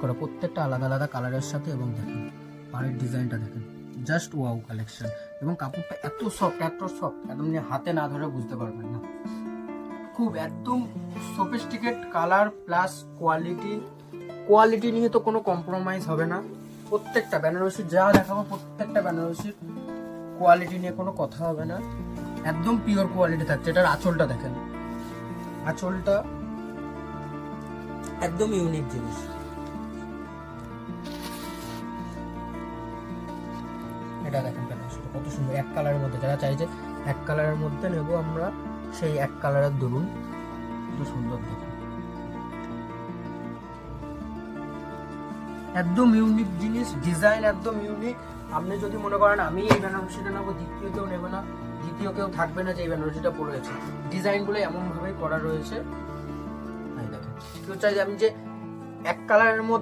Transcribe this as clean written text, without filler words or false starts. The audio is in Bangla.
করা, প্রত্যেকটা আলাদা আলাদা কালারের সাথে। এবং দেখেন পাড়ের ডিজাইনটা দেখেন, জাস্ট ওয়াও কালেকশন। এবং কাপড়টা এত সফট একদম হাতে না ধরে বুঝতে পারবেন না। খুব একদম সফিস্টিকেট কালার প্লাস কোয়ালিটি নিয়ে তো কোনো কম্প্রোমাইজ হবে না। প্রত্যেকটা বেনারসির যা দেখাবো প্রত্যেকটা বেনারসির কোয়ালিটি নিয়ে কোনো কথা হবে না, একদম পিওর কোয়ালিটি থাকছে। এটার আঁচলটা দেখেন, আঁচলটা একদম ইউনিক জিনিস। এটা দেখেন বেনারসিটা কত সুন্দর, এক কালারের মধ্যে। যারা চাইছে এক কালারের মধ্যে নেবো আমরা, সেই এক কালারের দরুন কত সুন্দর দেখেন, একদম ইউনিক জিনিস, ডিজাইন একদম ইউনিক। আপনি যদি মনে করেন আমি এই বেনারসিটা নেবো, দ্বিতীয় কেউ নেবে না, দ্বিতীয় কেউ থাকবে না যে এই বেনারসিটা পড়েছে। ডিজাইনগুলো এমন ভাবেই করা রয়েছে। দেখেন কেউ চাই যে আমি যে এক কালারের মধ্যে